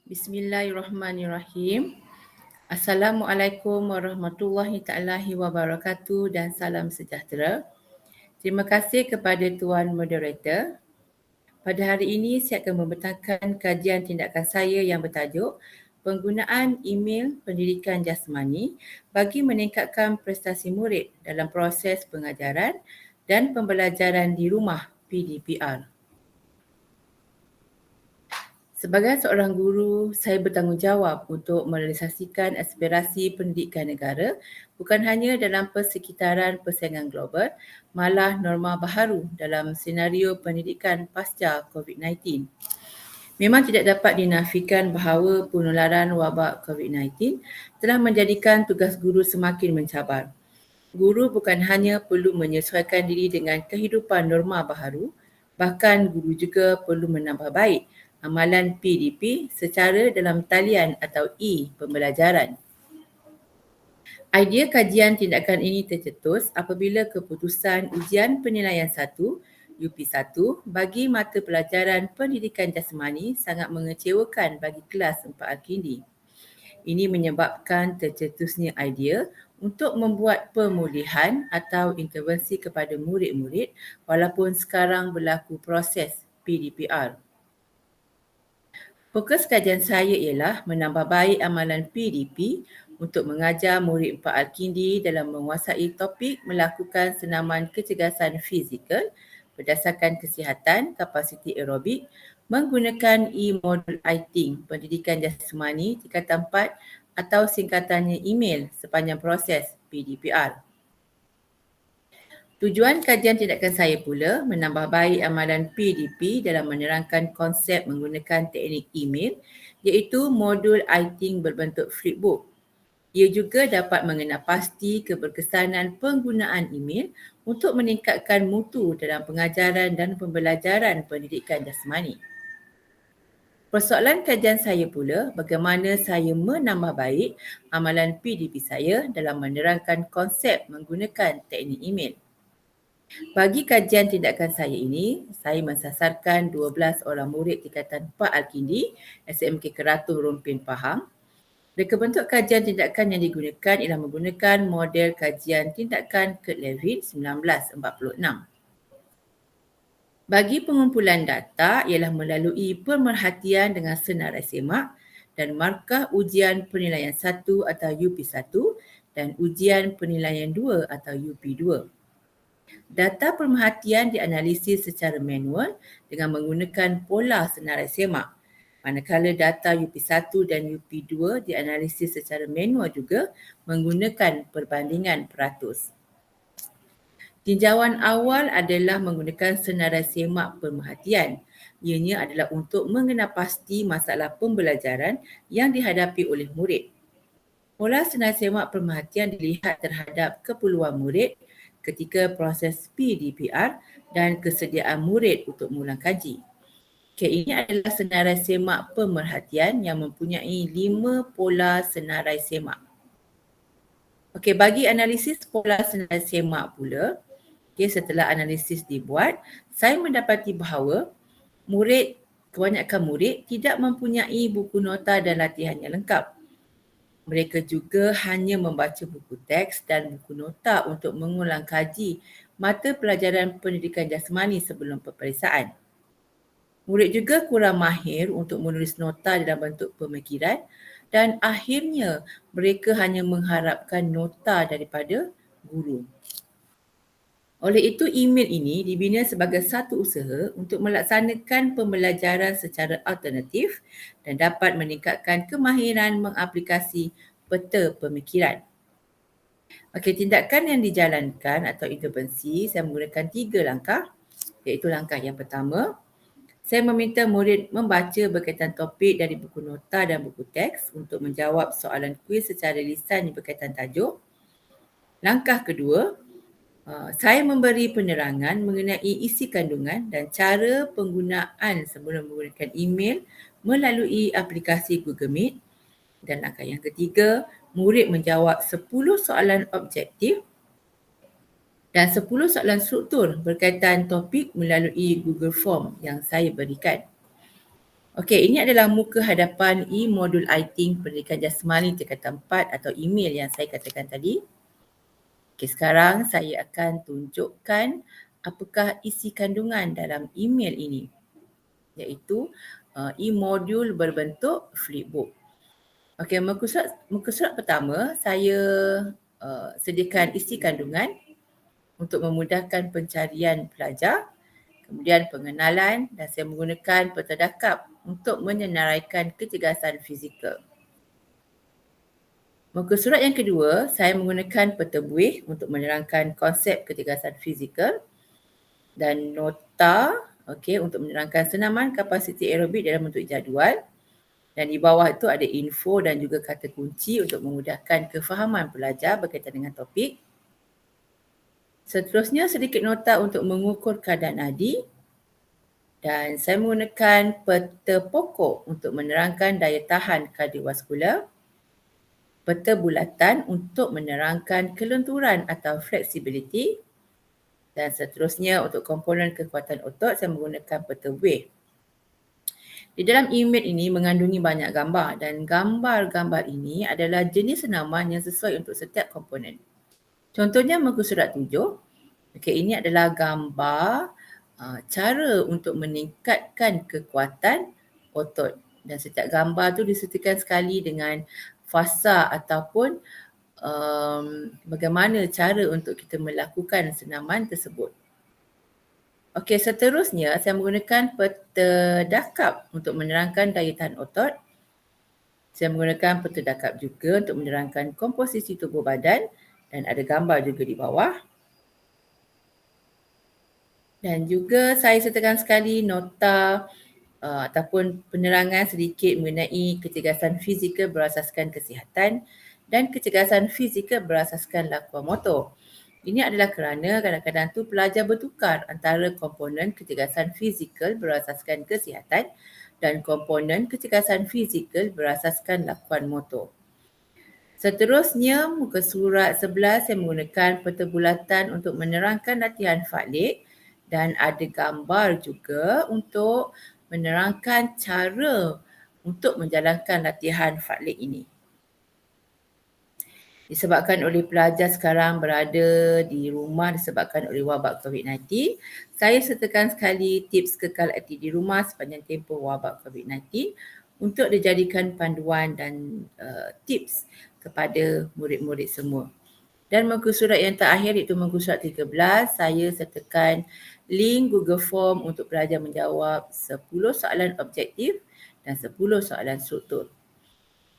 Bismillahirrahmanirrahim. Assalamualaikum warahmatullahi taala wabarakatuh dan salam sejahtera. Terima kasih kepada Tuan Moderator. Pada hari ini saya akan membentangkan kajian tindakan saya yang bertajuk penggunaan email pendidikan jasmani bagi meningkatkan prestasi murid dalam proses pengajaran dan pembelajaran di rumah PDPR. Sebagai seorang guru, saya bertanggungjawab untuk merealisasikan aspirasi pendidikan negara bukan hanya dalam persekitaran persaingan global, malah norma baharu dalam senario pendidikan pasca COVID-19. Memang tidak dapat dinafikan bahawa penularan wabak COVID-19 telah menjadikan tugas guru semakin mencabar. Guru bukan hanya perlu menyesuaikan diri dengan kehidupan norma baharu, bahkan guru juga perlu menambah baik amalan PDP secara dalam talian atau e-pembelajaran. Idea kajian tindakan ini tercetus apabila keputusan ujian penilaian 1 UP1 bagi mata pelajaran pendidikan jasmani sangat mengecewakan bagi kelas 4 Al-Kindi. Ini menyebabkan tercetusnya idea untuk membuat pemulihan atau intervensi kepada murid-murid walaupun sekarang berlaku proses PDPR. Fokus kajian saya ialah menambah baik amalan PDP untuk mengajar murid 4 Al-Kindi dalam menguasai topik melakukan senaman kecergasan fizikal berdasarkan kesihatan kapasiti aerobik menggunakan e-modul ITING pendidikan jasmani tingkatan 4 atau singkatannya email sepanjang proses PDPR. Tujuan kajian tindakan saya pula menambah baik amalan PDP dalam menerangkan konsep menggunakan teknik email iaitu modul ITING berbentuk flipbook. Ia juga dapat mengenal pasti keberkesanan penggunaan email untuk meningkatkan mutu dalam pengajaran dan pembelajaran pendidikan jasmani. Persoalan kajian saya pula bagaimana saya menambah baik amalan PDP saya dalam menerangkan konsep menggunakan teknik email. Bagi kajian tindakan saya ini, saya mensasarkan 12 orang murid tingkatan 4 Al-Kindi, SMK Keratung Rumpin Pahang. Reka bentuk kajian tindakan yang digunakan ialah menggunakan model kajian tindakan Kurt Lewin 1946. Bagi pengumpulan data ialah melalui pemerhatian dengan senarai semak dan markah ujian penilaian 1 atau UP1 dan ujian penilaian 2 atau UP2. Data pemerhatian dianalisis secara manual dengan menggunakan pola senarai semak, manakala data UP1 dan UP2 dianalisis secara manual juga menggunakan perbandingan peratus. Tinjauan awal adalah menggunakan senarai semak pemerhatian. Ianya adalah untuk mengenal pasti masalah pembelajaran yang dihadapi oleh murid. Pola senarai semak pemerhatian dilihat terhadap keperluan murid ketika proses PDPR dan kesediaan murid untuk mengulang kaji. Ini adalah senarai semak pemerhatian yang mempunyai 5 pola senarai semak. Bagi analisis pola senarai semak pula, setelah analisis dibuat, saya mendapati bahawa kebanyakan murid tidak mempunyai buku nota dan latihan yang lengkap. Mereka juga hanya membaca buku teks dan buku nota untuk mengulang kaji mata pelajaran pendidikan jasmani sebelum peperiksaan. Murid juga kurang mahir untuk menulis nota dalam bentuk pemikiran dan akhirnya mereka hanya mengharapkan nota daripada guru. Oleh itu, email ini dibina sebagai satu usaha untuk melaksanakan pembelajaran secara alternatif dan dapat meningkatkan kemahiran mengaplikasi peta pemikiran. Tindakan yang dijalankan atau intervensi, saya menggunakan 3 langkah, iaitu langkah yang pertama, saya meminta murid membaca berkaitan topik dari buku nota dan buku teks untuk menjawab soalan kuis secara lisan yang berkaitan tajuk. Langkah kedua, saya memberi penerangan mengenai isi kandungan dan cara penggunaan sebelum menggunakan email melalui aplikasi Google Meet. Dan langkah yang ketiga, murid menjawab 10 soalan objektif dan 10 soalan struktur berkaitan topik melalui Google Form yang saya berikan. Okey, ini adalah muka hadapan e-modul I-Think Pendidikan Jasmani tingkatan 4 atau email yang saya katakan tadi. Okey, sekarang saya akan tunjukkan apakah isi kandungan dalam email ini, iaitu e-modul berbentuk flipbook. Okey, muka surat pertama saya sediakan isi kandungan untuk memudahkan pencarian pelajar. Kemudian pengenalan, dan saya menggunakan peta dakap untuk menyenaraikan kecergasan fizikal. Muka surat yang kedua, saya menggunakan peta buih untuk menerangkan konsep kecergasan fizikal dan nota untuk menerangkan senaman kapasiti aerobik dalam bentuk jadual. Dan di bawah itu ada info dan juga kata kunci untuk memudahkan kefahaman pelajar berkaitan dengan topik. Seterusnya sedikit nota untuk mengukur kadar nadi. Dan saya menggunakan peta pokok untuk menerangkan daya tahan kardiovaskular, peta bulatan untuk menerangkan kelenturan atau fleksibiliti, dan seterusnya untuk komponen kekuatan otot saya menggunakan peta buih. Di dalam email ini mengandungi banyak gambar dan gambar-gambar ini adalah jenis senaman yang sesuai untuk setiap komponen. Contohnya muka surat 7. Okey, ini adalah gambar cara untuk meningkatkan kekuatan otot, dan setiap gambar tu disertakan sekali dengan fasa ataupun bagaimana cara untuk kita melakukan senaman tersebut. Okey, seterusnya saya menggunakan peta dakap untuk menerangkan daya tahan otot. Saya menggunakan peta dakap juga untuk menerangkan komposisi tubuh badan dan ada gambar juga di bawah. Dan juga saya sertakan sekali nota ataupun penerangan sedikit mengenai kecergasan fizikal berasaskan kesihatan dan kecergasan fizikal berasaskan lakuan motor. Ini adalah kerana kadang-kadang tu pelajar bertukar antara komponen kecergasan fizikal berasaskan kesihatan dan komponen kecergasan fizikal berasaskan lakuan motor. Seterusnya, muka surat 11 saya menggunakan peta bulatan untuk menerangkan latihan Fartlek dan ada gambar juga untuk menerangkan cara untuk menjalankan latihan Fartlek ini. Disebabkan oleh pelajar sekarang berada di rumah disebabkan oleh wabak COVID-19, saya sertakan sekali tips kekal aktif di rumah sepanjang tempoh wabak COVID-19 untuk dijadikan panduan dan tips kepada murid-murid semua. Dan muka surat yang terakhir iaitu muka surat 13, saya sertakan link Google Form untuk pelajar menjawab 10 soalan objektif dan 10 soalan struktur.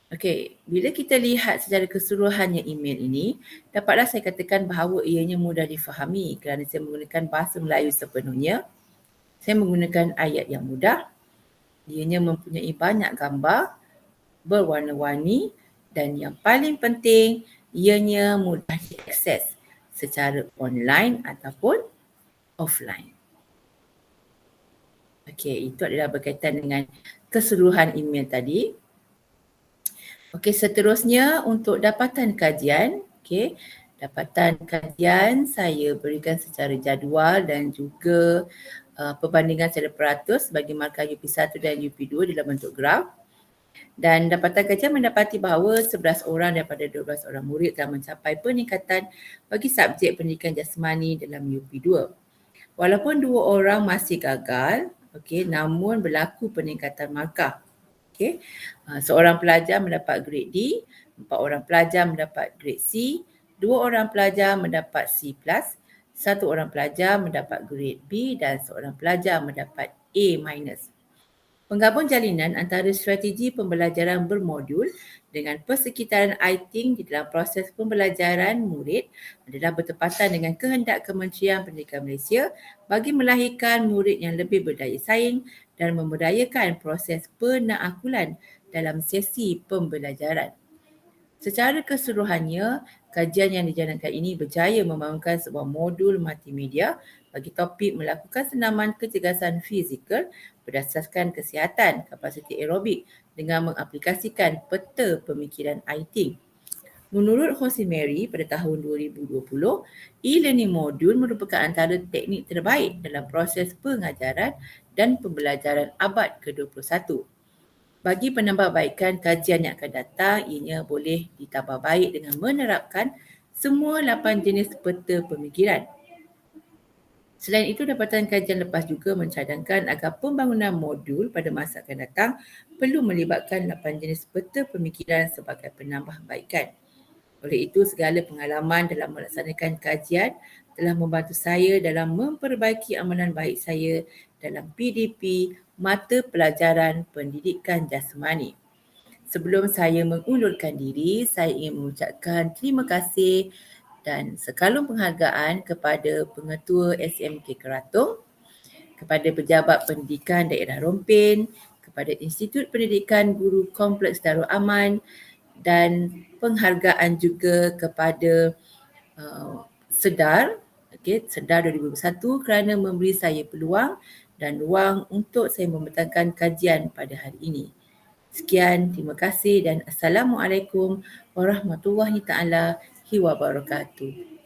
Okey, bila kita lihat secara keseluruhannya email ini, dapatlah saya katakan bahawa ianya mudah difahami kerana saya menggunakan bahasa Melayu sepenuhnya. Saya menggunakan ayat yang mudah. Ianya mempunyai banyak gambar, berwarna-warni, dan yang paling penting, ianya mudah diakses secara online ataupun offline. Okey, itu adalah berkaitan dengan keseluruhan email tadi. Okey, seterusnya untuk dapatan kajian. Okey, dapatan kajian saya berikan secara jadual dan juga perbandingan secara peratus bagi markah UP1 dan UP2 dalam bentuk graf. Dan dapatan kajian mendapati bahawa 11 orang daripada 12 orang murid telah mencapai peningkatan bagi subjek pendidikan jasmani dalam UP2. Walaupun 2 orang masih gagal, namun berlaku peningkatan markah. Seorang pelajar mendapat grade D, 4 orang pelajar mendapat grade C, 2 orang pelajar mendapat C+, 1 orang pelajar mendapat grade B dan seorang pelajar mendapat A-. Penggabung jalinan antara strategi pembelajaran bermodul dengan persekitaran I-Think di dalam proses pembelajaran murid adalah bertepatan dengan kehendak Kementerian Pendidikan Malaysia bagi melahirkan murid yang lebih berdaya saing dan memberdayakan proses penaakulan dalam sesi pembelajaran. Secara keseluruhannya, kajian yang dijalankan ini berjaya membangunkan sebuah modul multimedia bagi topik melakukan senaman kecergasan fizikal berdasarkan kesihatan kapasiti aerobik dengan mengaplikasikan peta pemikiran I-Think. Menurut Jose Mary pada tahun 2020, e-learning modul merupakan antara teknik terbaik dalam proses pengajaran dan pembelajaran abad ke-21. Bagi penambahbaikan kajian yang akan datang, ianya boleh ditambah baik dengan menerapkan semua 8 jenis peta pemikiran. Selain itu, dapatan kajian lepas juga mencadangkan agar pembangunan modul pada masa akan datang perlu melibatkan 8 jenis peta pemikiran sebagai penambahbaikan. Oleh itu, segala pengalaman dalam melaksanakan kajian telah membantu saya dalam memperbaiki amalan baik saya dalam PDP Mata Pelajaran Pendidikan Jasmani. Sebelum saya mengundurkan diri, saya ingin mengucapkan terima kasih dan sekalung penghargaan kepada Pengetua SMK Keratung, kepada Pejabat Pendidikan Daerah Rompin, kepada Institut Pendidikan Guru Kompleks Darul Aman dan penghargaan juga kepada Sedar, Sedar 2021 kerana memberi saya peluang dan ruang untuk saya membentangkan kajian pada hari ini. Sekian, terima kasih dan Assalamualaikum warahmatullahi taala wabarakatuh.